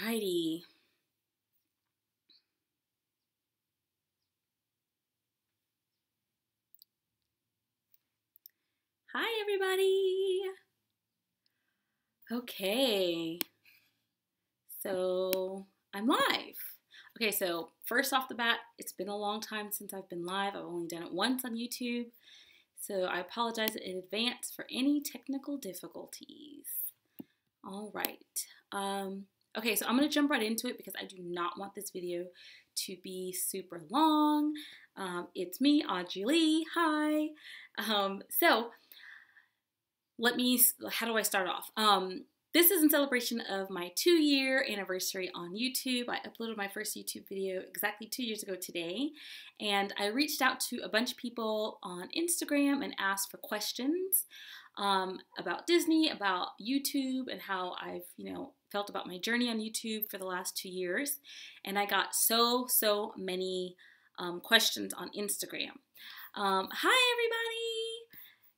Alrighty. Hi, everybody. Okay, so I'm live. Okay, so first off the bat, it's been a long time since I've been live. I've only done it once on YouTube, so I apologize in advance for any technical difficulties. All right. Okay, so I'm going to jump right into it because I do not want this video to be super long. It's me, Audrey Lee. Hi. So how do I start off? This is in celebration of my 2-year anniversary on YouTube. I uploaded my first YouTube video exactly 2 years ago today, and I reached out to a bunch of people on Instagram and asked for questions about Disney, about YouTube, and how I've, felt about my journey on YouTube for the last 2 years. And I got so many questions on Instagram. Hi, everybody.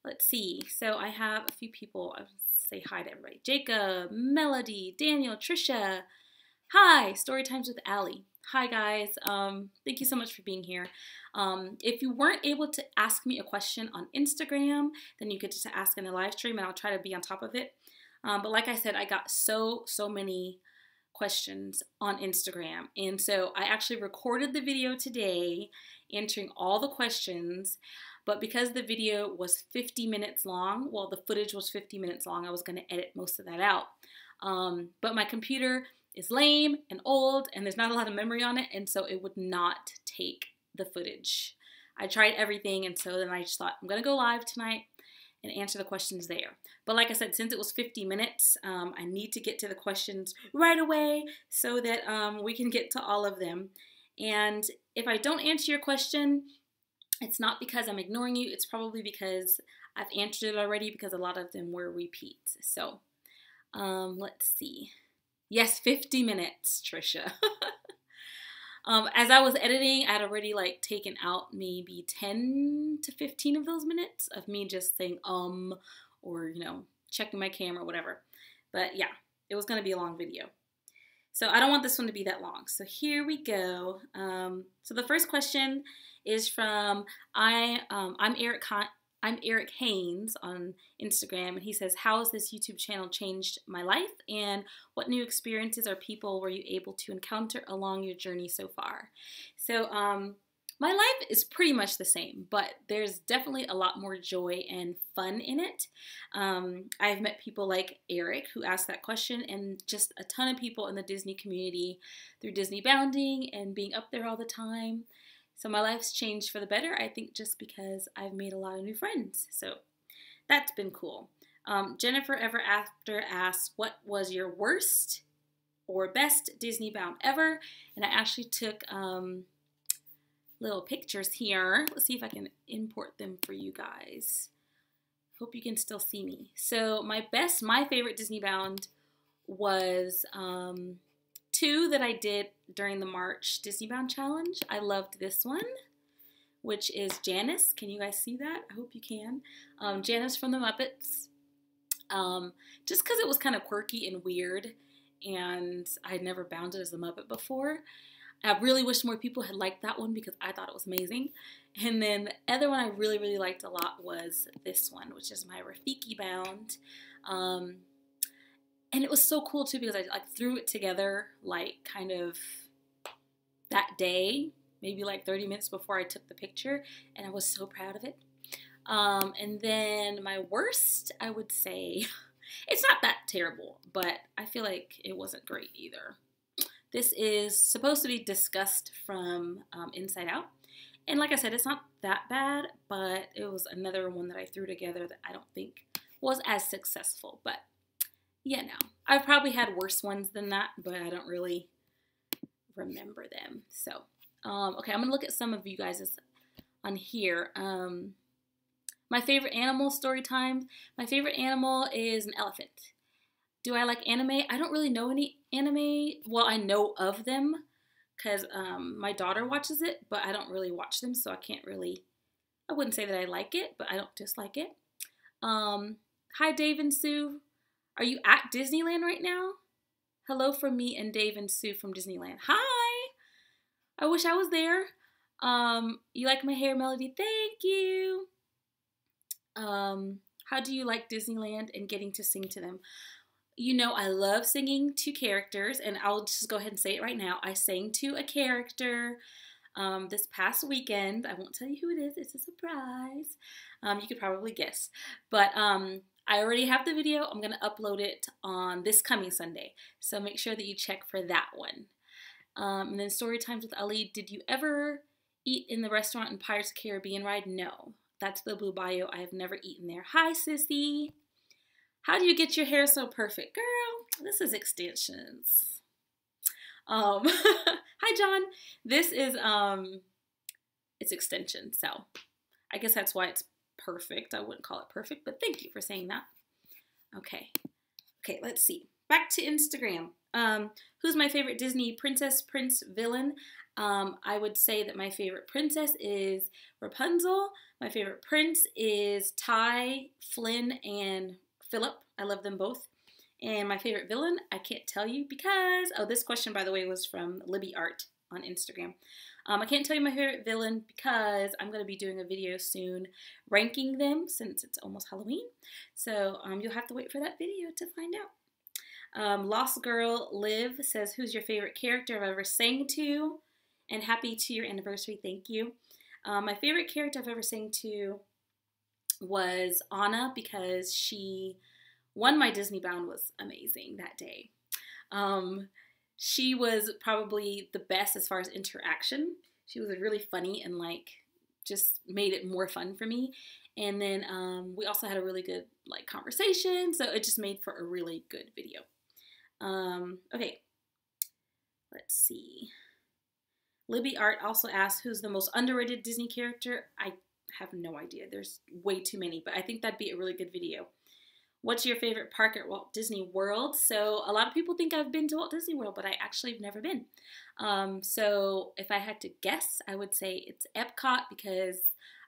Let's see. So I have a few people. I'll say hi to everybody. Jacob, Melody, Daniel, Trisha. Hi, Story Times with Allie. Hi, guys. Thank you so much for being here. If you weren't able to ask me a question on Instagram, then you could just ask in the live stream, and I'll try to be on top of it. But like I said, I got so many questions on Instagram, and so I actually recorded the video today answering all the questions. But because the video was 50 minutes long, well, the footage was 50 minutes long, I was going to edit most of that out. But my computer is lame and old, and there's not a lot of memory on it, and so it would not take the footage. I tried everything, and so then I just thought, I'm going to go live tonight and answer the questions there. But like I said, since it was 50 minutes, I need to get to the questions right away so that we can get to all of them. And if I don't answer your question, it's not because I'm ignoring you. It's probably because I've answered it already, because a lot of them were repeats. So let's see. Yes, 50 minutes, Trisha. As I was editing, I'd already taken out maybe 10 to 15 of those minutes of me just saying or checking my camera, whatever. But yeah, it was going to be a long video. So I don't want this one to be that long. So here we go. So the first question is from I'm Eric Haynes on Instagram, and he says, how has this YouTube channel changed my life, and what new experiences or people were you able to encounter along your journey so far? So my life is pretty much the same, but there's definitely a lot more joy and fun in it. I've met people like Eric who asked that question, and just a ton of people in the Disney community through Disney Bounding and being up there all the time. So my life's changed for the better, I think, just because I've made a lot of new friends. So that's been cool. Jennifer Ever After asks, what was your worst or best Disney Bound ever? And I actually took little pictures here. Let's see if I can import them for you guys. Hope you can still see me. So my favorite Disney Bound was 2 that I did during the March Disney Bound Challenge. I loved this one, which is Janice. Can you guys see that? I hope you can. Janice from the Muppets. Just because it was kind of quirky and weird, and I'd never bounded as a Muppet before. I really wish more people had liked that one because I thought it was amazing. And then the other one I really liked a lot was this one, which is my Rafiki Bound. And it was so cool too because I threw it together kind of that day, maybe 30 minutes before I took the picture, and I was so proud of it. And then my worst, I would say, it's not that terrible, but I feel like it wasn't great either. This is supposed to be Disgust from Inside Out. And like I said, it's not that bad, but it was another one that I threw together that I don't think was as successful. But yeah, no. I've probably had worse ones than that, but I don't really remember them. So, okay, I'm going to look at some of you guys on here. My favorite animal story time. My favorite animal is an elephant. Do I like anime? I don't really know any anime. Well, I know of them because my daughter watches it, but I don't really watch them, so I wouldn't say that I like it, but I don't dislike it. Hi, Dave and Sue. Are you at Disneyland right now? Hello from me and Dave and Sue from Disneyland. Hi! I wish I was there. You like my hair, Melody? Thank you. How do you like Disneyland and getting to sing to them? You know, I love singing to characters, and I'll just go ahead and say it right now. I sang to a character this past weekend. I won't tell you who it is. It's a surprise. You could probably guess. But I already have the video. I'm going to upload it on this coming Sunday. So make sure that you check for that one. And then story times with Ali. Did you ever eat in the restaurant in Pirates of the Caribbean ride? No. That's the Blue Bayou. I have never eaten there. Hi, sissy. How do you get your hair so perfect? Girl, this is extensions. Hi, John. This is, it's extension. So I guess that's why it's perfect. I wouldn't call it perfect, but thank you for saying that. Okay. Okay, let's see. Back to Instagram. Who's my favorite Disney princess, prince, villain? I would say that my favorite princess is Rapunzel. My favorite prince is Ty, Flynn, and Philip. I love them both. And my favorite villain, I can't tell you because, oh, this question, by the way, was from Libby Art on Instagram. I can't tell you my favorite villain because I'm going to be doing a video soon ranking them since it's almost Halloween. So you'll have to wait for that video to find out. Lost Girl Liv says, who's your favorite character I've ever sang to? And happy 2-year anniversary, thank you. My favorite character I've ever sang to was Anna because she won my Disney Bound was amazing that day. She was probably the best as far as interaction. She was really funny and like just made it more fun for me. And then we also had a really good like conversation, so it just made for a really good video. Okay, let's see. Libby Art also asked, who's the most underrated Disney character? I have no idea. There's way too many, but I think that'd be a really good video. What's your favorite park at Walt Disney World? So a lot of people think I've been to Walt Disney World, but I actually have never been. So if I had to guess, I would say it's Epcot because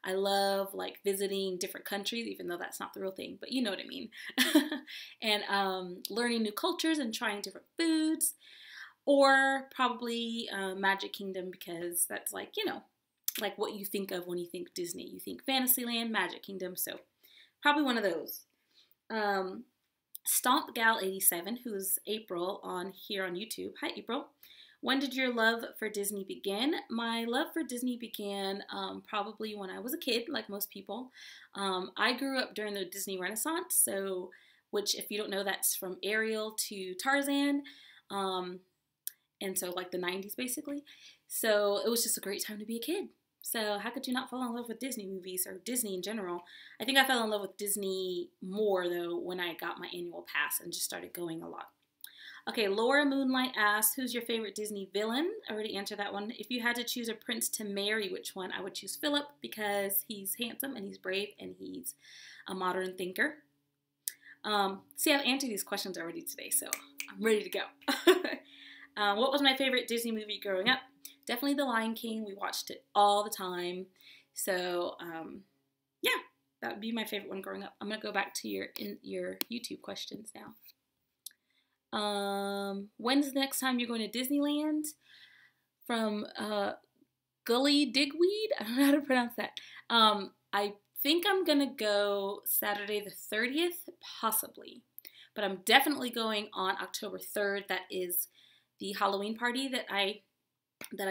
I love like visiting different countries, even though that's not the real thing, but you know what I mean. And learning new cultures and trying different foods. Or probably Magic Kingdom because that's like, you know, like what you think of when you think Disney. You think Fantasyland, Magic Kingdom, so probably one of those. Stomp Gal 87, who's April here on YouTube. Hi, April. When did your love for Disney begin? My love for Disney began probably when I was a kid, like most people. I grew up during the Disney Renaissance, so which, if you don't know, that's from Ariel to Tarzan. And so like the 90s basically. So it was just a great time to be a kid. So how could you not fall in love with Disney movies or Disney in general? I think I fell in love with Disney more though when I got my annual pass and just started going a lot. Okay, Laura Moonlight asks, who's your favorite Disney villain? I already answered that one. If you had to choose a prince to marry, which one? I would choose Philip because he's handsome and he's brave and he's a modern thinker. See, I've answered these questions already today, so I'm ready to go. What was my favorite Disney movie growing up? Definitely The Lion King. We watched it all the time. So, yeah, that would be my favorite one growing up. I'm going to go back to your YouTube questions now. When's the next time you're going to Disneyland? From Gully Digweed? I don't know how to pronounce that. I think I'm going to go Saturday the 30th, possibly. But I'm definitely going on October 3rd. That is the Halloween party that I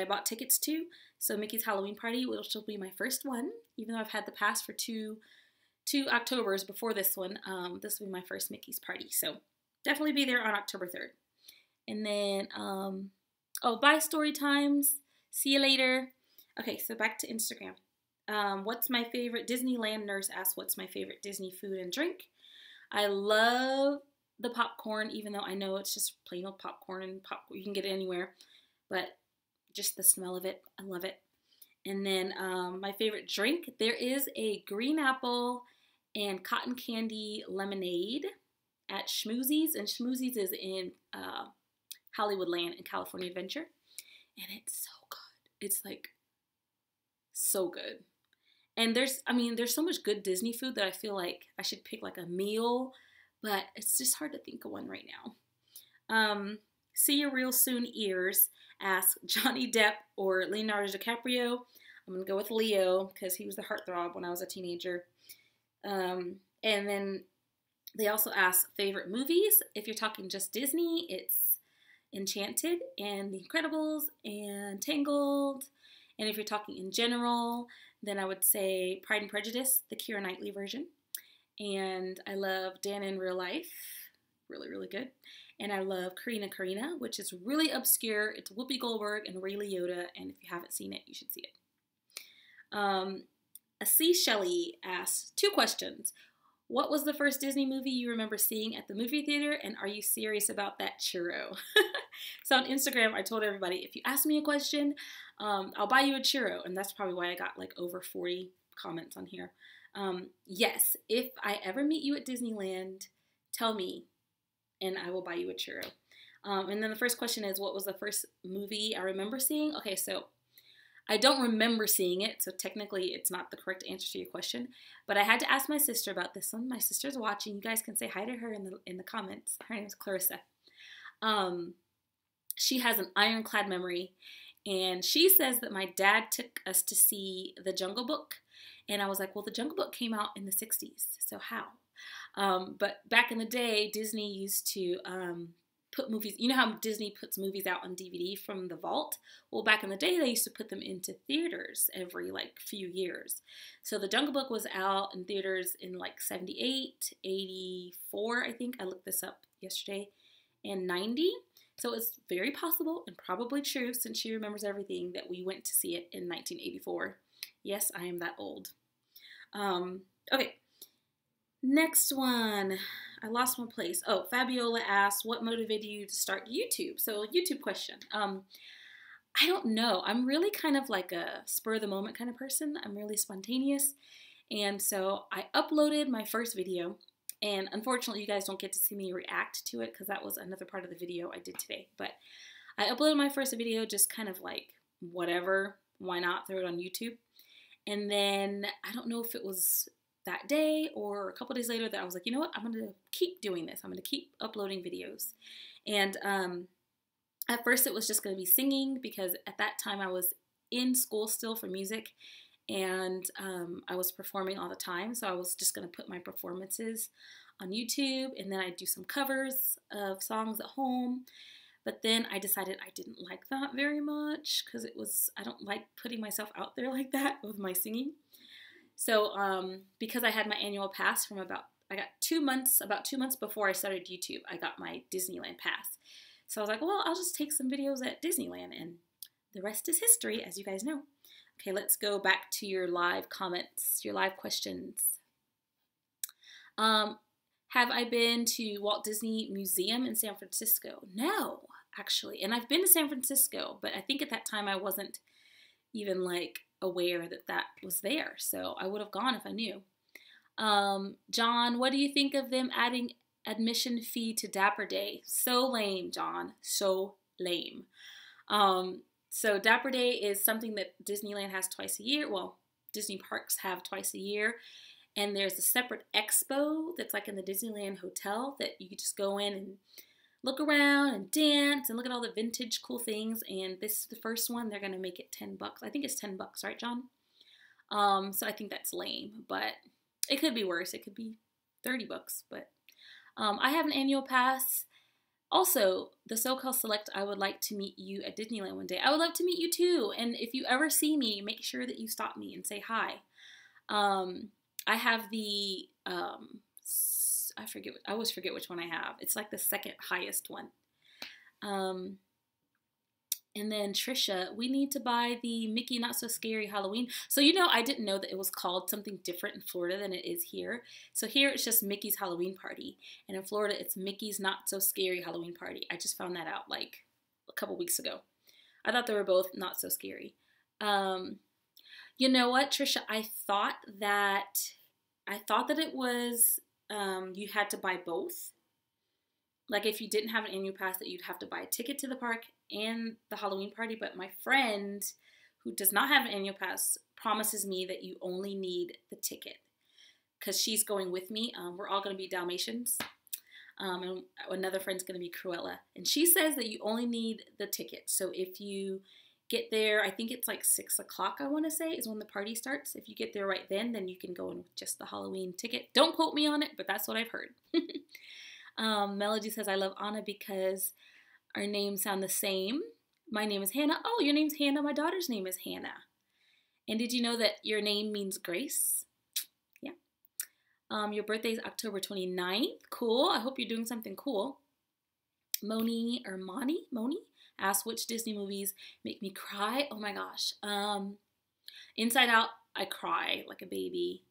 bought tickets to. So Mickey's Halloween party, which will be my first one, even though I've had the pass for two Octobers before this one. This will be my first Mickey's party. So definitely be there on October 3rd. And then, oh, bye story times. See you later. Okay, so back to Instagram. What's my favorite Disneyland nurse asked, what's my favorite Disney food and drink? I love the popcorn, even though I know it's just plain old popcorn and you can get it anywhere, but just the smell of it, I love it. And then my favorite drink, there is a green apple and cotton candy lemonade at Schmoozies, and Schmoozies is in Hollywoodland in California Adventure, and it's so good. It's like so good. And there's so much good Disney food that I feel like I should pick like a meal, but it's just hard to think of one right now. See You Real Soon Ears asks Johnny Depp or Leonardo DiCaprio. I'm going to go with Leo because he was the heartthrob when I was a teenager. And then they also ask favorite movies. If you're talking just Disney, it's Enchanted and The Incredibles and Tangled. And if you're talking in general, then I would say Pride and Prejudice, the Keira Knightley version. And I love Dan in Real Life. Really, really good. And I love Karina, which is really obscure. It's Whoopi Goldberg and Ray Liotta, and if you haven't seen it, you should see it. C. Shelley asks 2 questions. What was the first Disney movie you remember seeing at the movie theater, and are you serious about that churro? So on Instagram, I told everybody, if you ask me a question, I'll buy you a churro, and that's probably why I got like over 40 comments on here. Yes, if I ever meet you at Disneyland, tell me, and I will buy you a churro. And then the first question is, what was the first movie I remember seeing? Okay, so I don't remember seeing it, so technically it's not the correct answer to your question. But I had to ask my sister about this one. My sister's watching. You guys can say hi to her in the comments. Her name is Clarissa. She has an ironclad memory, and she says that my dad took us to see The Jungle Book. And I was like, well, The Jungle Book came out in the 60s, so how? But back in the day, Disney used to put movies, you know how Disney puts movies out on DVD from the vault? Well, back in the day, they used to put them into theaters every like few years. So The Jungle Book was out in theaters in like 78, 84, I think. I looked this up yesterday, and 90. So it's very possible and probably true, since she remembers everything, that we went to see it in 1984. Yes, I am that old. Okay. Next one. I lost my place. Oh, Fabiola asked, what motivated you to start YouTube? So YouTube question. I don't know. I'm really kind of like a spur of the moment kind of person. I'm really spontaneous. And so I uploaded my first video, and unfortunately you guys don't get to see me react to it because that was another part of the video I did today. But I uploaded my first video just kind of like whatever, why not throw it on YouTube? And then I don't know if it was that day or a couple days later that I was like, you know what, I'm going to keep doing this. I'm going to keep uploading videos. And at first it was just going to be singing, because at that time I was in school still for music, and I was performing all the time. So I was just going to put my performances on YouTube, and then I'd do some covers of songs at home. But then I decided I didn't like that very much, because I don't like putting myself out there like that with my singing. So because I had my annual pass from about 2 months before I started YouTube, I got my Disneyland pass. So I was like, well, I'll just take some videos at Disneyland, and the rest is history, as you guys know. Okay, let's go back to your live comments, your live questions. Have I been to Walt Disney Museum in San Francisco? No, actually. And I've been to San Francisco, but I think at that time I wasn't even like aware that that was there. So I would have gone if I knew. John, what do you think of them adding admission fee to Dapper Day? So lame, John. So lame. So Dapper Day is something that Disneyland has twice a year. Well, Disney parks have twice a year. And there's a separate expo that's like in the Disneyland Hotel that you could just go in and look around and dance and look at all the vintage cool things. And this is the first one. They're going to make it $10. I think it's $10, right, John? So I think that's lame, but it could be worse. It could be $30, but I have an annual pass. Also, the SoCal Select, I would like to meet you at Disneyland one day. I would love to meet you too. And if you ever see me, make sure that you stop me and say hi. I have the, I always forget which one I have. It's like the second highest one. And then Trisha, we need to buy the Mickey Not So Scary Halloween. So you know, I didn't know that it was called something different in Florida than it is here. So here it's just Mickey's Halloween Party. And in Florida, it's Mickey's Not So Scary Halloween Party. I just found that out like a couple weeks ago. I thought they were both not so scary. You know what, Trisha? I thought that it was, you had to buy both. Like if you didn't have an annual pass, that you'd have to buy a ticket to the park and the Halloween party. But my friend who does not have an annual pass promises me that you only need the ticket because she's going with me. We're all going to be Dalmatians. and another friend's going to be Cruella. And she says that you only need the ticket. So if you get there, I think it's like 6 o'clock, I want to say, is when the party starts. If you get there right then you can go in with just the Halloween ticket. Don't quote me on it, but that's what I've heard. Melody says, I love Anna because our names sound the same. My name is Hannah. Oh, your name's Hannah. My daughter's name is Hannah. And did you know that your name means grace? Yeah. Your birthday is October 29th. Cool. I hope you're doing something cool. Moni asks, which Disney movies make me cry? Oh my gosh. Inside Out, I cry like a baby.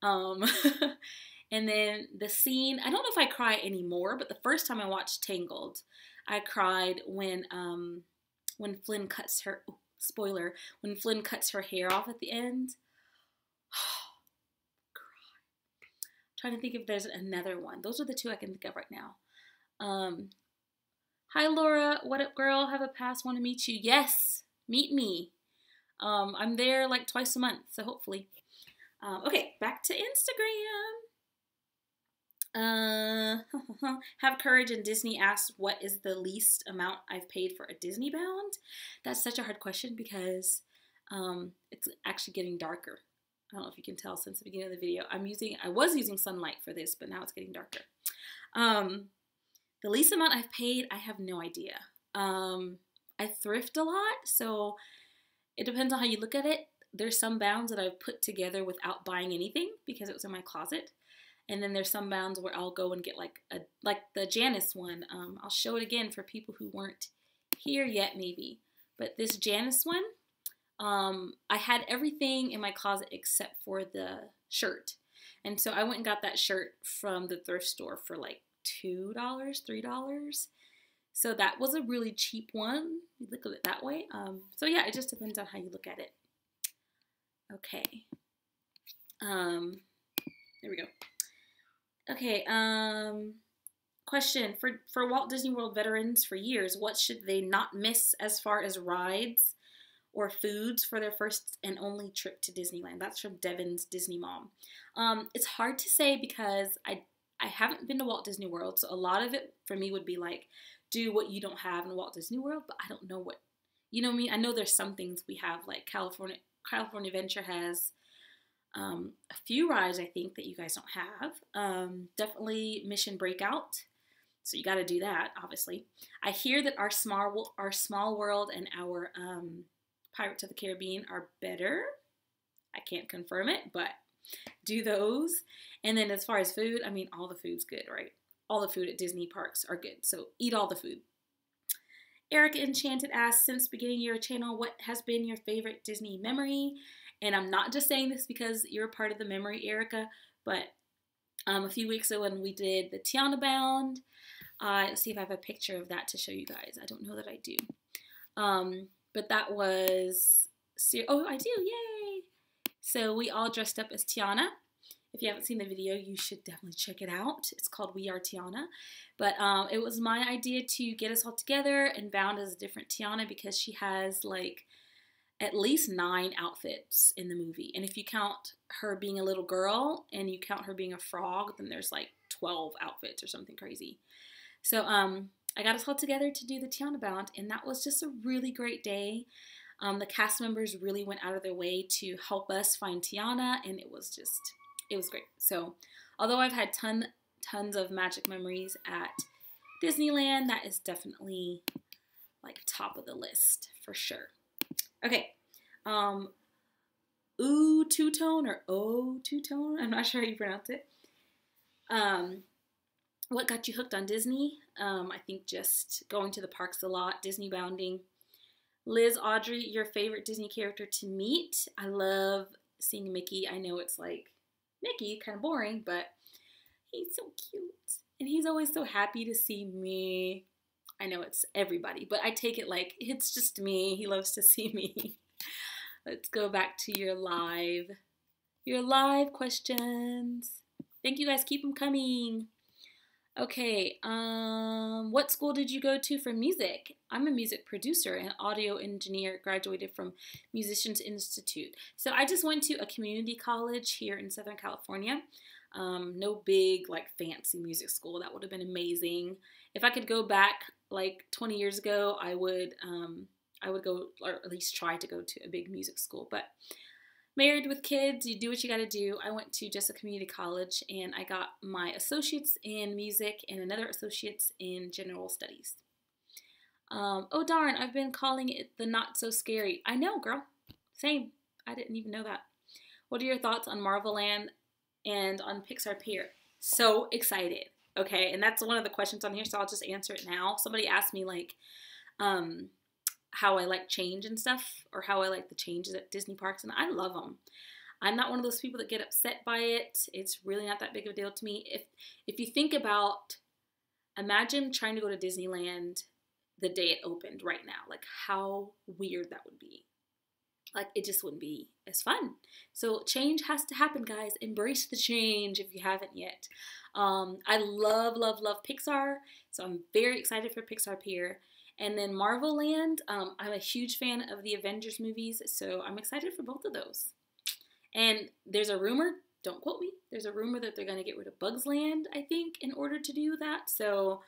And then the scene, I don't know if I cry anymore, but the first time I watched Tangled, I cried when Flynn cuts her, spoiler, when Flynn cuts her hair off at the end. Cry. Trying to think if there's another one. Those are the two I can think of right now. Hi Laura, what up girl? Have a pass, want to meet you. Yes, meet me. I'm there like twice a month, so hopefully. Okay, back to Instagram. Have Courage and Disney asks, what is the least amount I've paid for a Disney bound? That's such a hard question because it's actually getting darker. I don't know if you can tell since the beginning of the video. I was using sunlight for this, but now it's getting darker. The least amount I've paid, I have no idea. I thrift a lot, so it depends on how you look at it. There's some bounds that I've put together without buying anything because it was in my closet. And then there's some bounds where I'll go and get like the Janice one. I'll show it again for people who weren't here yet maybe. But this Janice one, I had everything in my closet except for the shirt. And so I went and got that shirt from the thrift store for like $2, $3. So that was a really cheap one. You look at it that way. So yeah, it just depends on how you look at it. Okay. There we go. Okay, question. For Walt Disney World veterans for years, what should they not miss as far as rides or foods for their first and only trip to Disneyland? That's from Devin's Disney Mom. It's hard to say because I haven't been to Walt Disney World, so a lot of it for me would be like, do what you don't have in Walt Disney World, but I don't know what, you know what I mean? I know there's some things we have, like California Adventure has a few rides I think that you guys don't have. Definitely Mission Breakout, so you got to do that. Obviously, I hear that our Small World and our Pirates of the Caribbean are better. I can't confirm it, but do those. And then as far as food, I mean, all the food's good, right? All the food at Disney parks are good, so eat all the food. Erica Enchanted asks, since beginning your channel, what has been your favorite Disney memory? And I'm not just saying this because you're a part of the memory, Erica, but a few weeks ago when we did the Tiana Bound, let's see if I have a picture of that to show you guys. I don't know that I do. But that was, oh, I do, yay! So we all dressed up as Tiana. If you haven't seen the video, you should definitely check it out. It's called We Are Tiana. But it was my idea to get us all together and bound as a different Tiana because she has like at least 9 outfits in the movie. And if you count her being a little girl and you count her being a frog, then there's like 12 outfits or something crazy. So I got us all together to do the Tiana Bound, and that was just a really great day. The cast members really went out of their way to help us find Tiana, and it was great. So although I've had tons of magic memories at Disneyland, that is definitely like top of the list for sure. Okay, ooh two-tone or oh two-tone, I'm not sure how you pronounce it. What got you hooked on Disney? I think just going to the parks a lot, Disney bounding. Liz, Audrey, your favorite Disney character to meet? I love seeing Mickey. I know it's like, Mickey, kind of boring, but he's so cute. And he's always so happy to see me. I know it's everybody, but I take it like it's just me. He loves to see me. Let's go back to your live questions. Thank you guys. Keep them coming. Okay, what school did you go to for music? I'm a music producer and audio engineer, graduated from Musicians Institute. So I just went to a community college here in Southern California. No big, like, fancy music school. That would have been amazing. If I could go back like 20 years ago, I would go, or at least try to go to a big music school. But married with kids, you do what you gotta do. I went to just a community college and I got my associates in music and another associate's in general studies. Oh darn, I've been calling it the not so scary. I know, girl. Same. I didn't even know that. What are your thoughts on Marvel Land and on Pixar Pier? So excited. Okay, and that's one of the questions on here, so I'll just answer it now. Somebody asked me, like, how I like change and stuff, or how I like the changes at Disney parks, and I love them. I'm not one of those people that get upset by it. It's really not that big of a deal to me. If you think about, imagine trying to go to Disneyland the day it opened right now. Like, how weird that would be. Like, it just wouldn't be as fun. So change has to happen, guys. Embrace the change if you haven't yet. I love, love, love Pixar, so I'm very excited for Pixar Pier. And then Marvel Land, I'm a huge fan of the Avengers movies, so I'm excited for both of those. And there's a rumor, don't quote me, there's a rumor that they're going to get rid of Bugs Land, I think, in order to do that. So,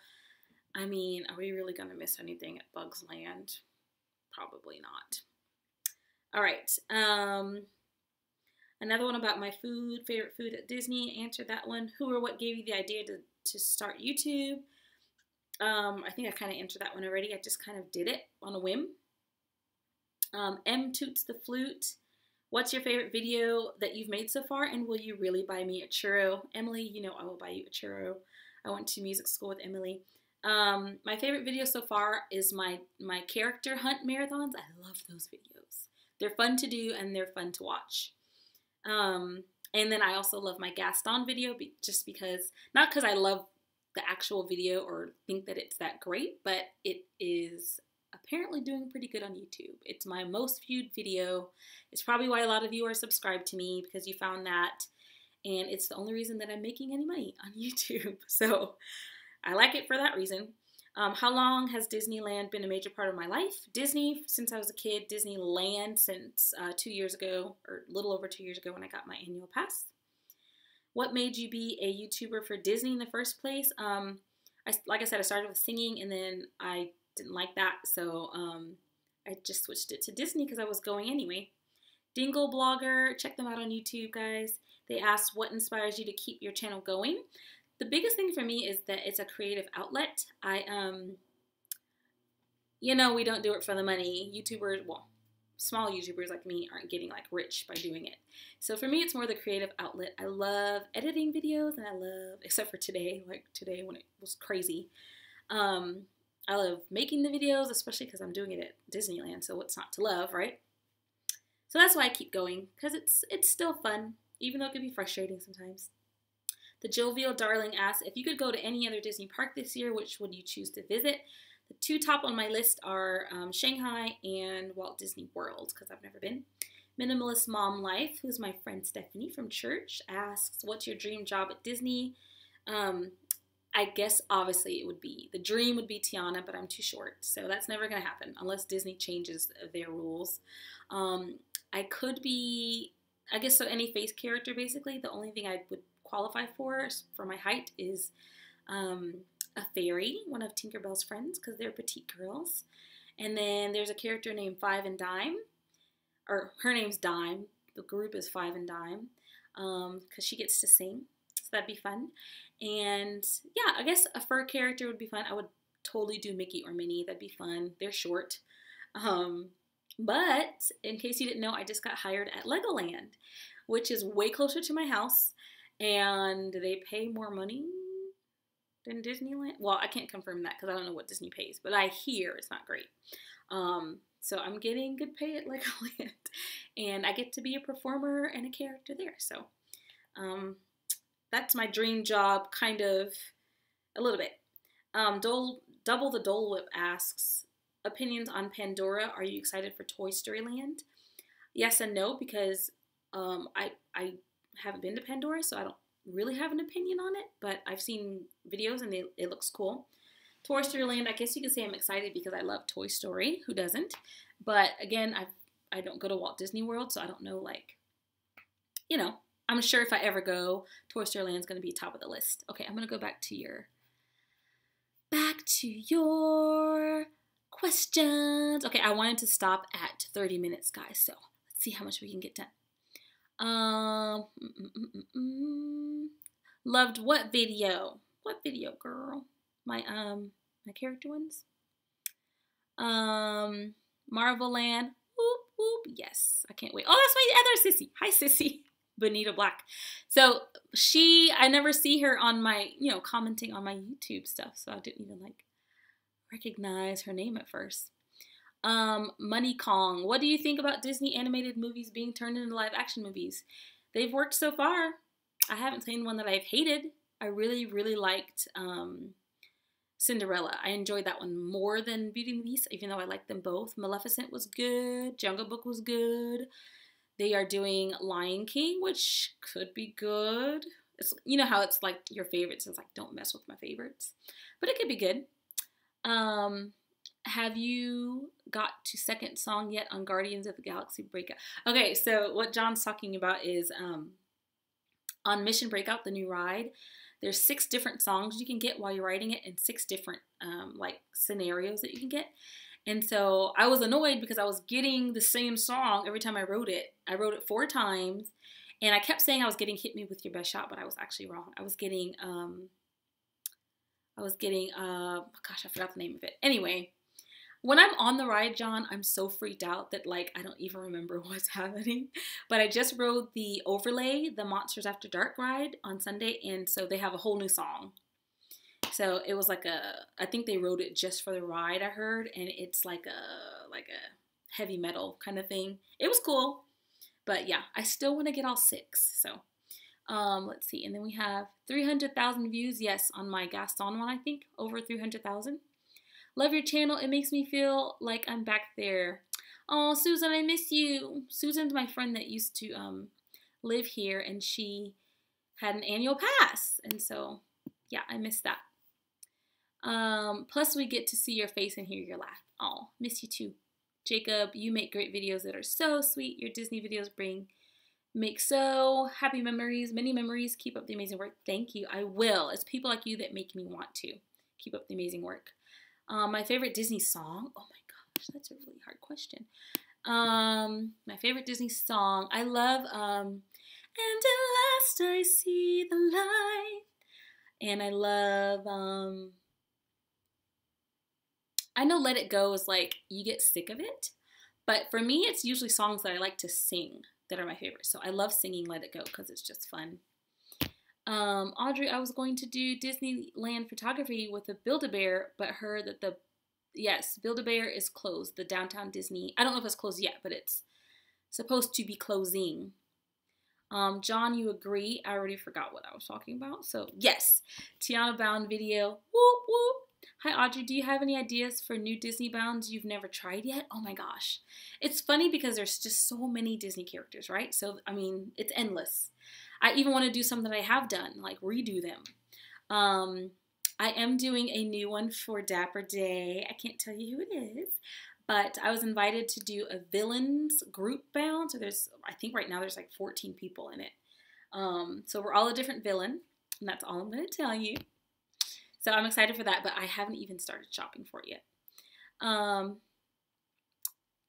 I mean, are we really going to miss anything at Bugs Land? Probably not. All right. Another one about my food, favorite food at Disney. Answered that one. Who or what gave you the idea to start YouTube? I think I kind of answered that one already. I just kind of did it on a whim. M Toots the Flute. What's your favorite video that you've made so far? And will you really buy me a churro? Emily, you know I will buy you a churro. I went to music school with Emily. My favorite video so far is my character hunt marathons. I love those videos. They're fun to do and they're fun to watch. And then I also love my Gaston video, just because, not because I love the actual video or think that it's that great, but it is apparently doing pretty good on YouTube. It's my most viewed video. It's probably why a lot of you are subscribed to me, because you found that, and it's the only reason that I'm making any money on YouTube. So I like it for that reason. How long has Disneyland been a major part of my life? Disney since I was a kid. Disneyland since 2 years ago, or a little over 2 years ago when I got my annual pass. What made you be a YouTuber for Disney in the first place? Like I said, I started with singing, and then I didn't like that, so I just switched it to Disney because I was going anyway. Dingle Blogger, check them out on YouTube, guys. They asked, what inspires you to keep your channel going? The biggest thing for me is that it's a creative outlet. You know, we don't do it for the money. YouTubers, well, small YouTubers like me aren't getting like rich by doing it. So for me, it's more the creative outlet. I love editing videos, and I love, except for today, like today when it was crazy. I love making the videos, especially because I'm doing it at Disneyland, so what's not to love, right? So that's why I keep going, because it's still fun, even though it can be frustrating sometimes. The Jovial Darling asks, if you could go to any other Disney park this year, which would you choose to visit? The two top on my list are Shanghai and Walt Disney World, because I've never been. Minimalist Mom Life, who's my friend Stephanie from church, asks, what's your dream job at Disney? I guess obviously the dream would be Tiana, but I'm too short, so that's never going to happen unless Disney changes their rules. I could be, I guess, so any face character basically. The only thing I would qualify for my height is a fairy, one of Tinkerbell's friends, because they're petite girls. And then there's a character named Five and Dime, or her name's Dime. The group is Five and Dime, because she gets to sing, so that'd be fun. And yeah, I guess a fur character would be fun. I would totally do Mickey or Minnie. That'd be fun. They're short. But in case you didn't know, I just got hired at Legoland, which is way closer to my house, and they pay more money than Disneyland. Well, I can't confirm that because I don't know what Disney pays, but I hear it's not great. So I'm getting good pay at Legoland, and I get to be a performer and a character there. So that's my dream job, kind of, a little bit. Double the Dole Whip asks, opinions on Pandora. Are you excited for Toy Story Land? Yes and no, because I haven't been to Pandora, so really have an opinion on it, but I've seen videos and it looks cool. Toy Story Land, I guess you could say I'm excited because I love Toy Story. Who doesn't? But again, I don't go to Walt Disney World, so I don't know, like, you know, I'm sure if I ever go, Toy Story Land is going to be top of the list. Okay, I'm going to go back to your questions. Okay, I wanted to stop at 30 minutes, guys, so let's see how much we can get done. Loved what video? What video, girl? My character ones. Marvel Land. Whoop whoop. Yes, I can't wait. Oh, that's my other sissy. Hi, sissy. Bonita Black. So I never see her on my, commenting on my YouTube stuff. So I didn't even like recognize her name at first. Money Kong. What do you think about Disney animated movies being turned into live action movies? They've worked so far. I haven't seen one that I've hated. I really, really liked Cinderella. I enjoyed that one more than Beauty and the Beast, even though I liked them both. Maleficent was good. Jungle Book was good. They are doing Lion King, which could be good. It's, you know how it's like your favorites. It's like, don't mess with my favorites. But it could be good. Have you got to second song yet on Guardians of the Galaxy Breakout? Okay, so what John's talking about is on Mission Breakout, the new ride, there's 6 different songs you can get while you're riding it and 6 different like scenarios that you can get. And so I was annoyed because I was getting the same song every time I rode it. I rode it 4 times and I kept saying I was getting Hit Me With Your Best Shot, but I was actually wrong. I was getting gosh, I forgot the name of it. Anyway, when I'm on the ride, John, I'm so freaked out that, like, I don't even remember what's happening. But I just rode the Overlay, the Monsters After Dark ride on Sunday, and so they have a whole new song. So it was like I think they wrote it just for the ride, I heard, and it's like a heavy metal kind of thing. It was cool, but yeah, I still want to get all 6. So let's see, and then we have 300,000 views, yes, on my Gaston one, I think, over 300,000. Love your channel. It makes me feel like I'm back there. Oh, Susan, I miss you. Susan's my friend that used to live here, and she had an annual pass, and so yeah, I miss that. Plus we get to see your face and hear your laugh. Oh, miss you too. Jacob, you make great videos that are so sweet. Your Disney videos make so happy memories, many memories. Keep up the amazing work. Thank you. I will. It's people like you that make me want to keep up the amazing work. My favorite Disney song. Oh my gosh, that's a really hard question. My favorite Disney song. I love And at Last I See the Light. And I love I know Let It Go is like, you get sick of it. But for me, it's usually songs that I like to sing that are my favorite. So I love singing Let It Go because it's just fun. Audrey, I was going to do Disneyland photography with a Build-A-Bear, but heard that yes, Build-A-Bear is closed. The downtown Disney, I don't know if it's closed yet, but it's supposed to be closing. John, you agree? I already forgot what I was talking about. So yes, Tiana Bound video. Whoop, whoop. Hi, Audrey. Do you have any ideas for new Disney bounds you've never tried yet? Oh my gosh. It's funny because there's just so many Disney characters, right? So, I mean, it's endless. I even want to do some that I have done, like redo them. I am doing a new one for Dapper Day. I can't tell you who it is, but I was invited to do a villains group bound. So I think right now there's like 14 people in it. So we're all a different villain, and that's all I'm going to tell you. So I'm excited for that, but I haven't even started shopping for it yet.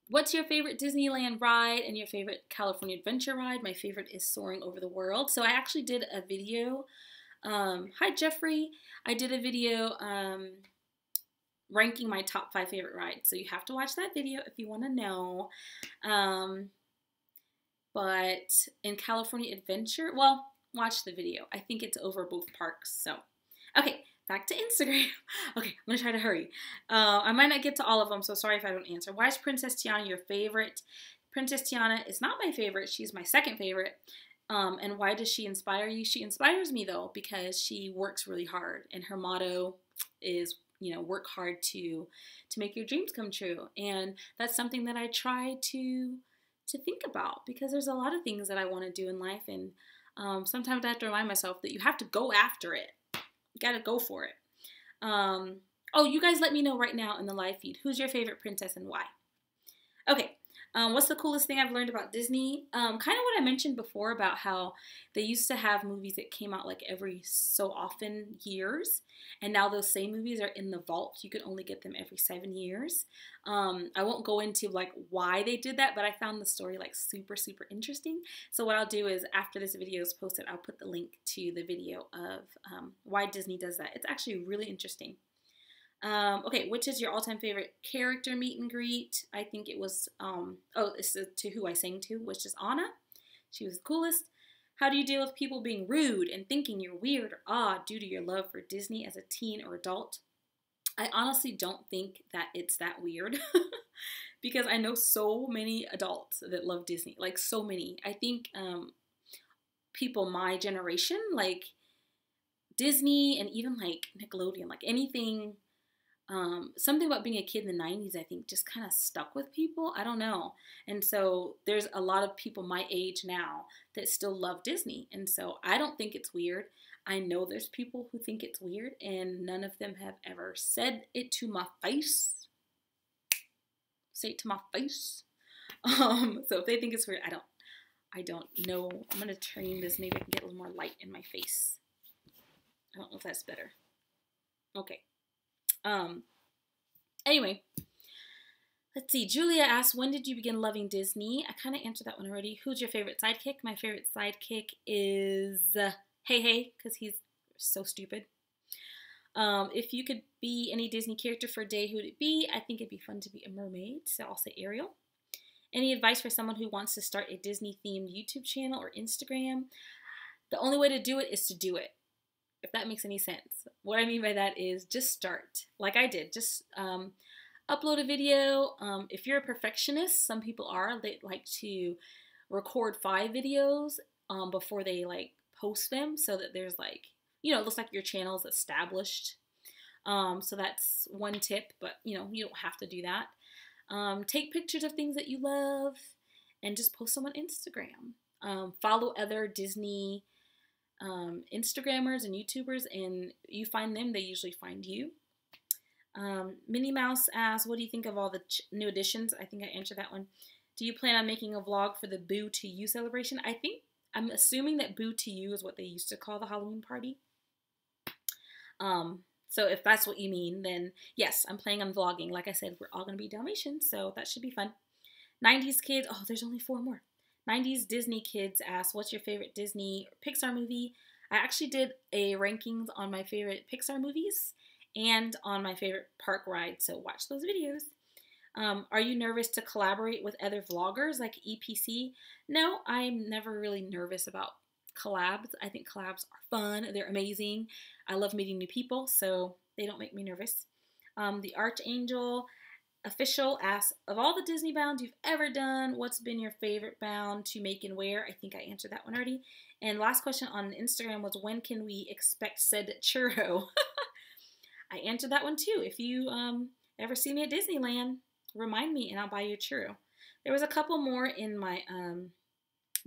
What's your favorite Disneyland ride and your favorite California Adventure ride? My favorite is Soaring Over the World. So I actually did a video. Hi, Jeffrey. I did a video ranking my top 5 favorite rides. So you have to watch that video if you want to know. But in California Adventure, well, watch the video. I think it's over both parks. So, okay. Back to Instagram. Okay, I'm going to try to hurry. I might not get to all of them, so sorry if I don't answer. Why is Princess Tiana your favorite? Princess Tiana is not my favorite. She's my second favorite. And why does she inspire you? She inspires me, though, because she works really hard. And her motto is, work hard to make your dreams come true. And that's something that I try to think about because there's a lot of things that I want to do in life. And Sometimes I have to remind myself that you have to go after it. You gotta go for it. Oh, you guys let me know right now in the live feed. Who's your favorite princess and why? Okay. What's the coolest thing I've learned about Disney? Kind of what I mentioned before about how they used to have movies that came out like every so often years. And now those same movies are in the vault. You could only get them every 7 years. I won't go into like why they did that, but I found the story like super, super interesting. So what I'll do is after this video is posted, I'll put the link to the video of why Disney does that. It's actually really interesting. Okay, which is your all-time favorite character meet and greet? I think it was, this is to who I sang to, which is Anna. She was the coolest. How do you deal with people being rude and thinking you're weird or odd due to your love for Disney as a teen or adult? I honestly don't think that it's that weird because I know so many adults that love Disney, like so many. I think people my generation, like Disney and even like Nickelodeon, like anything. Something about being a kid in the 90s, I think, just kind of stuck with people. I don't know. And so there's a lot of people my age now that still love Disney. And so I don't think it's weird. I know there's people who think it's weird, and none of them have ever said it to my face. Say it to my face. So if they think it's weird, I don't know. I'm going to turn this. Maybe I can get a little more light in my face. I don't know if that's better. Okay. Anyway, let's see. Julia asked, when did you begin loving Disney? I kind of answered that one already. Who's your favorite sidekick? My favorite sidekick is Hey Hey, because he's so stupid. If you could be any Disney character for a day, who would it be? I think it'd be fun to be a mermaid, so I'll say Ariel. Any advice for someone who wants to start a Disney-themed YouTube channel or Instagram? The only way to do it is to do it. If that makes any sense. What I mean by that is just start. Like I did. Just upload a video. If you're a perfectionist, some people are. They like to record 5 videos before they like post them so that there's like, you know, it looks like your channel is established. So that's one tip, but you know, you don't have to do that. Take pictures of things that you love and just post them on Instagram. Follow other Disney Instagrammers and YouTubers, and you find them, they usually find you. Minnie Mouse asks, what do you think of all the new additions? I think I answered that one. Do you plan on making a vlog for the Boo to You celebration? I'm assuming that Boo to You is what they used to call the Halloween party. So if that's what you mean, then yes, I'm planning on vlogging. Like I said, we're all going to be Dalmatians, so that should be fun. 90s kids, oh, there's only 4 more. 90s Disney kids asked, what's your favorite Disney or Pixar movie? I actually did a rankings on my favorite Pixar movies and on my favorite park ride, so watch those videos. Are you nervous to collaborate with other vloggers like EPC? No, I'm never really nervous about collabs. I think collabs are fun. They're amazing. I love meeting new people, so they don't make me nervous. The Archangel Official asks, of all the Disney bounds you've ever done, what's been your favorite bound to make and wear? I think I answered that one already. And last question on Instagram was, when can we expect said churro? I answered that one too. If you ever see me at Disneyland, remind me and I'll buy you a churro. There was a couple more in my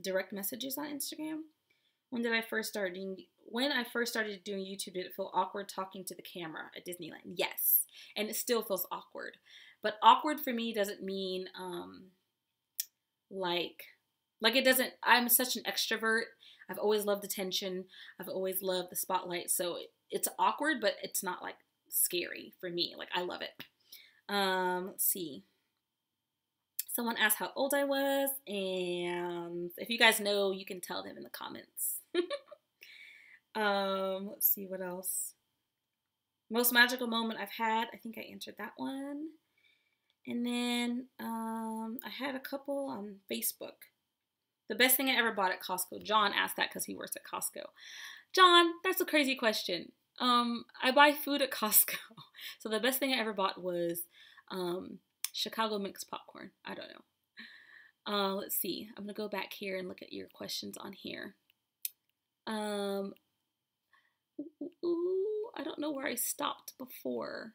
direct messages on Instagram. When I first started doing YouTube, did it feel awkward talking to the camera at Disneyland? Yes, and it still feels awkward. But awkward for me doesn't mean like it doesn't. I'm such an extrovert. I've always loved attention. I've always loved the spotlight. So it's awkward, but it's not like scary for me. Like I love it. Let's see. Someone asked how old I was, and if you guys know, you can tell them in the comments. Let's see what else. Most magical moment I've had. I think I answered that one. And then I had a couple on Facebook. The best thing I ever bought at Costco. John asked that because he works at Costco. John, that's a crazy question. I buy food at Costco. So the best thing I ever bought was Chicago mixed popcorn. I don't know. Let's see. I'm going to go back here and look at your questions on here. I don't know where I stopped before.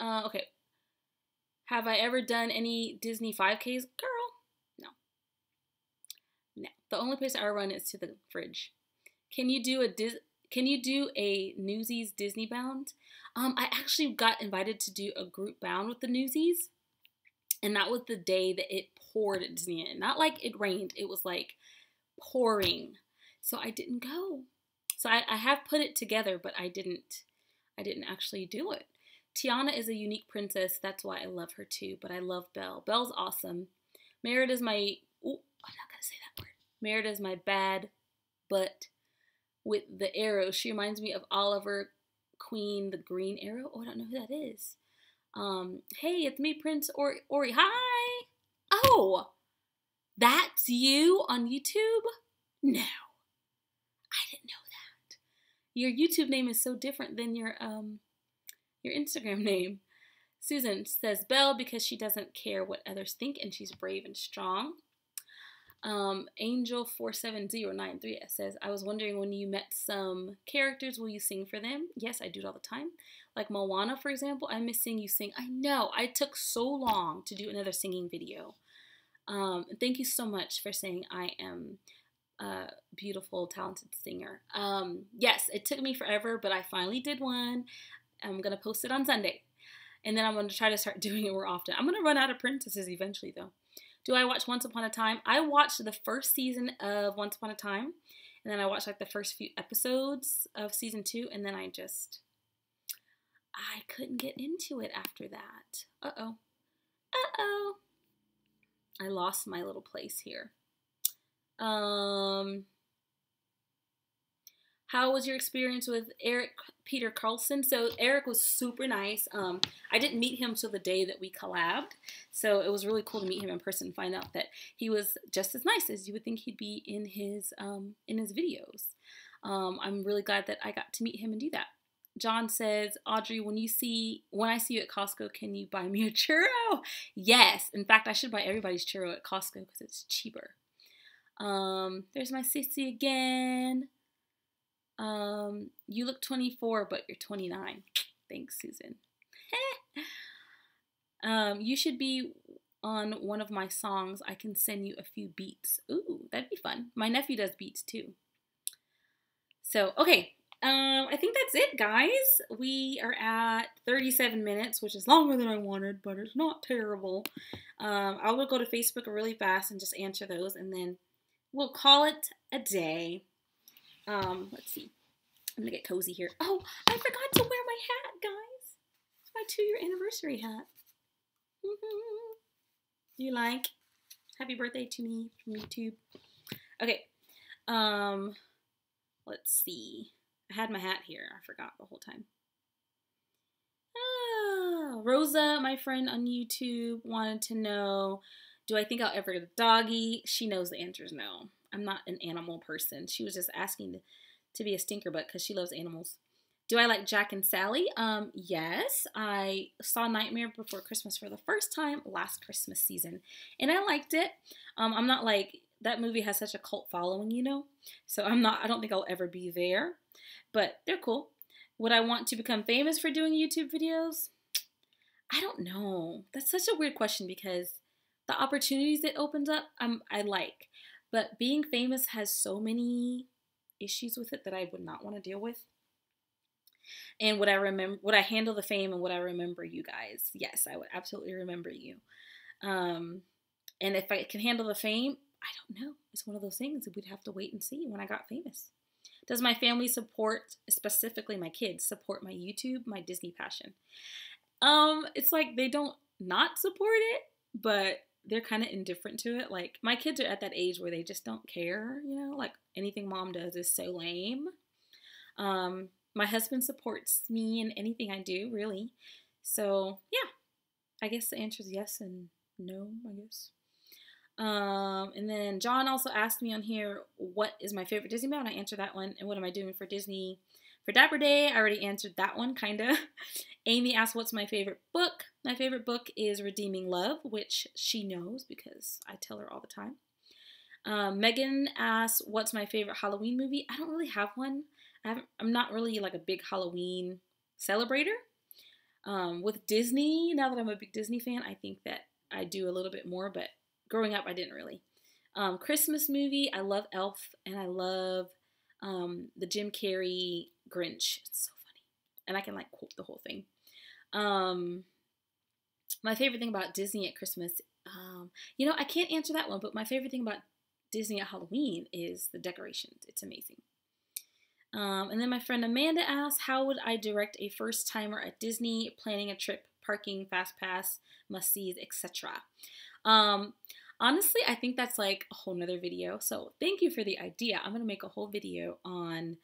Okay. Have I ever done any Disney 5Ks? Girl, no. No. The only place I run is to the fridge. Can you do a Newsies Disney bound? I actually got invited to do a group bound with the Newsies, and that was the day that it poured at Disneyland. Not like it rained, it was like pouring. So I didn't go. So I have put it together, but I didn't actually do it. Tiana is a unique princess. That's why I love her too. But I love Belle. Belle's awesome. Merida's my... Ooh, I'm not going to say that word. Merida's my bad butt with the arrow. She reminds me of Oliver Queen, the green arrow. Oh, I don't know who that is. Hey, it's me, Prince Ori. Hi! Oh! That's you on YouTube? No. I didn't know that. Your YouTube name is so different than your Instagram name. Susan says Belle because she doesn't care what others think and she's brave and strong. Angel47093 says, I was wondering when you met some characters, will you sing for them? Yes, I do it all the time. Like Moana, for example, I miss seeing you sing. I know, I took so long to do another singing video. Thank you so much for saying I am a beautiful, talented singer. Yes, it took me forever, but I finally did one. I'm going to post it on Sunday. And then I'm going to try to start doing it more often. I'm going to run out of princesses eventually, though. Do I watch Once Upon a Time? I watched the first season of Once Upon a Time. And then I watched like the first few episodes of season 2. And then I couldn't get into it after that. Uh-oh. Uh-oh. I lost my little place here. How was your experience with Eric Peter Carlson? So Eric was super nice. I didn't meet him till the day that we collabed. So it was really cool to meet him in person and find out that he was just as nice as you would think he'd be in his videos. I'm really glad that I got to meet him and do that. John says, Audrey, when I see you at Costco, can you buy me a churro? Yes. In fact, I should buy everybody's churro at Costco because it's cheaper. There's my sissy again. You look 24, but you're 29. Thanks, Susan. You should be on one of my songs. I can send you a few beats. Ooh, that'd be fun. My nephew does beats too. So, okay. I think that's it, guys. We are at 37 minutes, which is longer than I wanted, but it's not terrible. I will go to Facebook really fast and just answer those, and then we'll call it a day. Let's see. I'm gonna get cozy here. Oh, I forgot to wear my hat, guys. It's my 2-year anniversary hat. You like? Happy birthday to me from YouTube. Okay. Let's see. I had my hat here. I forgot the whole time. Rosa, my friend on YouTube, wanted to know, do I think I'll ever get a doggy? She knows the answer is no. I'm not an animal person. She was just asking to be a stinkerbutt because she loves animals. Do I like Jack and Sally? Yes. I saw Nightmare Before Christmas for the first time last Christmas season, and I liked it. I'm not like, that movie has such a cult following, you know? So I don't think I'll ever be there, but they're cool. Would I want to become famous for doing YouTube videos? I don't know. That's such a weird question because the opportunities it opens up, I like. But being famous has so many issues with it that I would not want to deal with. And would I handle the fame and would I remember you guys? Yes, I would absolutely remember you. And if I can handle the fame, I don't know. It's one of those things that we'd have to wait and see when I got famous. Does my family support, specifically my kids, support my YouTube, my Disney passion? It's like they don't not support it, but they're kind of indifferent to it. Like, my kids are at that age where they just don't care, you know? Like, anything mom does is so lame. My husband supports me in anything I do, really. So, yeah. I guess the answer is yes and no, I guess. And then John also asked me on here, what is my favorite Disney bound? I answered that one. And what am I doing for Disney for Dapper Day? I already answered that one, kind of. Amy asked, what's my favorite book? My favorite book is Redeeming Love, which she knows because I tell her all the time. Megan asked, what's my favorite Halloween movie? I don't really have one. I'm not really like a big Halloween celebrator. With Disney, now that I'm a big Disney fan, I think that I do a little bit more, but growing up, I didn't really. Christmas movie, I love Elf, and I love the Jim Carrey Grinch. It's so funny. And I can like quote the whole thing. My favorite thing about Disney at Christmas, you know, I can't answer that one, but my favorite thing about Disney at Halloween is the decorations. It's amazing. And then my friend Amanda asked, how would I direct a first timer at Disney, planning a trip, parking, fast pass, must-sees, etc.? Honestly, I think that's like a whole nother video. So thank you for the idea. I'm going to make a whole video on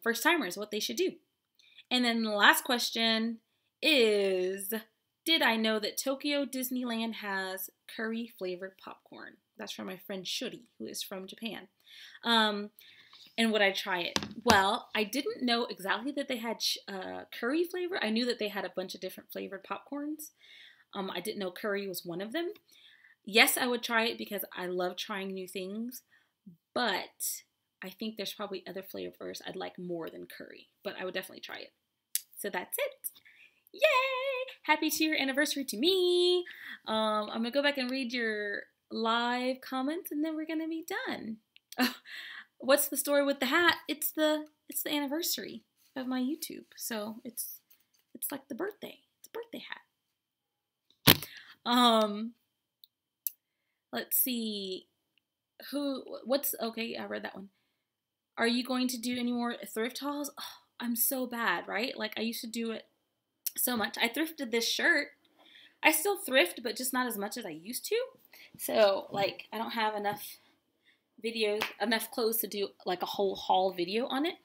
first timers, what they should do. And then the last question is, did I know that Tokyo Disneyland has curry flavored popcorn? That's from my friend Shuri, who is from Japan. And would I try it? Well, I didn't know exactly that they had curry flavor. I knew that they had a bunch of different flavored popcorns. I didn't know curry was one of them. Yes, I would try it because I love trying new things, but I think there's probably other flavors I'd like more than curry, but I would definitely try it. So that's it. Yay! Happy 2-year anniversary to me. I'm going to go back and read your live comments, and then we're going to be done. What's the story with the hat? It's the anniversary of my YouTube. So it's like the birthday. It's a birthday hat. Let's see. Okay, I read that one. Are you going to do any more thrift hauls? Oh, I'm so bad, right? Like I used to do it so much. I thrifted this shirt. I still thrift, but just not as much as I used to. So like I don't have enough clothes to do like a whole haul video on it.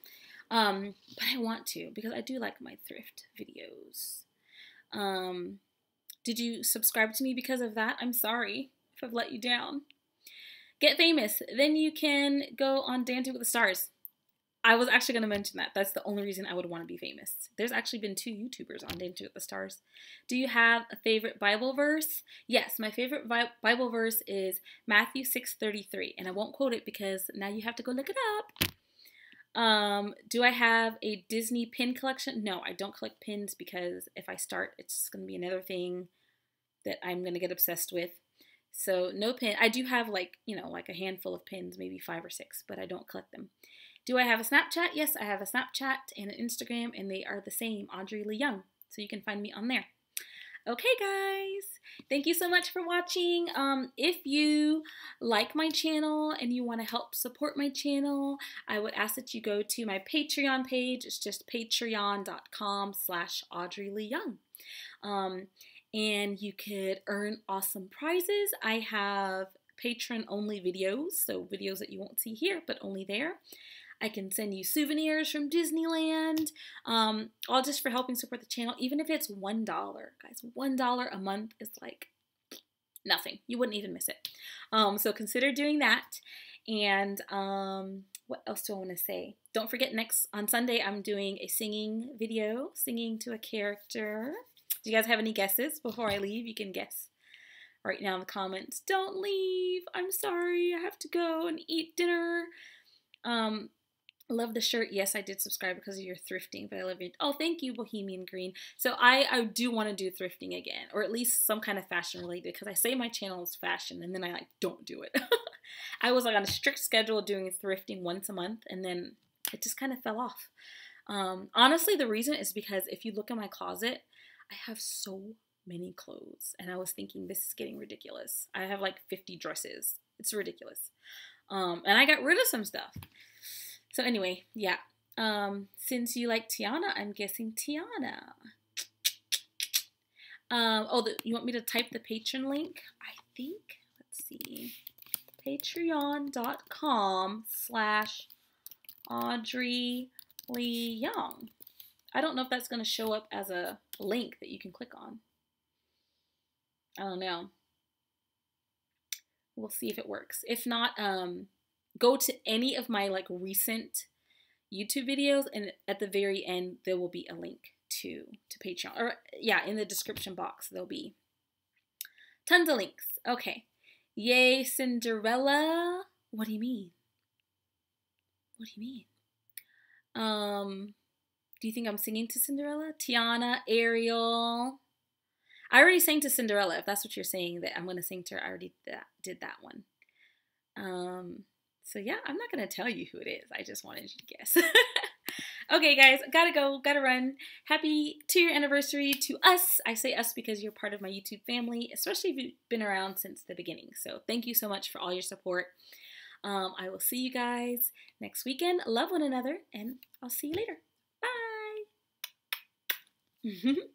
But I want to because I do like my thrift videos. Did you subscribe to me because of that? I'm sorry if I've let you down. Get famous. Then you can go on Dancing with the Stars. I was actually going to mention that. That's the only reason I would want to be famous. There's actually been 2 YouTubers on Dancing with the Stars. Do you have a favorite Bible verse? Yes, my favorite Bible verse is Matthew 6:33. And I won't quote it because now you have to go look it up. Do I have a Disney pin collection? No, I don't collect pins because if I start, it's just going to be another thing that I'm going to get obsessed with. So no pin. I do have like, you know, like a handful of pins, maybe 5 or 6, but I don't collect them. Do I have a Snapchat? Yes, I have a Snapchat and an Instagram, and they are the same, Audrey Lee Young. So you can find me on there. Okay, guys. Thank you so much for watching. If you like my channel and you want to help support my channel, I would ask that you go to my Patreon page. It's just patreon.com/Audrey Lee Young. And you could earn awesome prizes. I have patron-only videos, so videos that you won't see here, but only there. I can send you souvenirs from Disneyland, all just for helping support the channel, even if it's $1. Guys, $1 a month is like nothing. You wouldn't even miss it. So consider doing that. And what else do I want to say? Don't forget on Sunday, I'm doing a singing video, singing to a character. Do you guys have any guesses before I leave? You can guess right now in the comments. Don't leave. I'm sorry. I have to go and eat dinner. Love the shirt. Yes, I did subscribe because of your thrifting, but I love it. Oh, thank you, Bohemian Green. So I do want to do thrifting again, or at least some kind of fashion related, because I say my channel is fashion and then I like don't do it. I was like on a strict schedule doing thrifting once a month, and then it just kind of fell off. Honestly, the reason is because if you look in my closet, I have so many clothes, and I was thinking this is getting ridiculous. I have like 50 dresses. It's ridiculous. And I got rid of some stuff. So anyway, yeah. Since you like Tiana, I'm guessing Tiana. You want me to type the Patreon link? I think, let's see, patreon.com/Audrey Lee Young. I don't know if that's going to show up as a link that you can click on. I don't know. We'll see if it works. If not, go to any of my like recent YouTube videos, and at the very end there will be a link to Patreon, or yeah, in the description box there'll be tons of links. Okay. Yay, Cinderella. What do you mean? What do you mean? Do you think I'm singing to Cinderella? Tiana, Ariel. I already sang to Cinderella, if that's what you're saying, that I'm going to sing to her. I already did that one. So yeah, I'm not going to tell you who it is. I just wanted you to guess. Okay, guys, gotta go, gotta run. Happy 2-year anniversary to us. I say us because you're part of my YouTube family, especially if you've been around since the beginning. So thank you so much for all your support. I will see you guys next weekend. Love one another, and I'll see you later. Bye.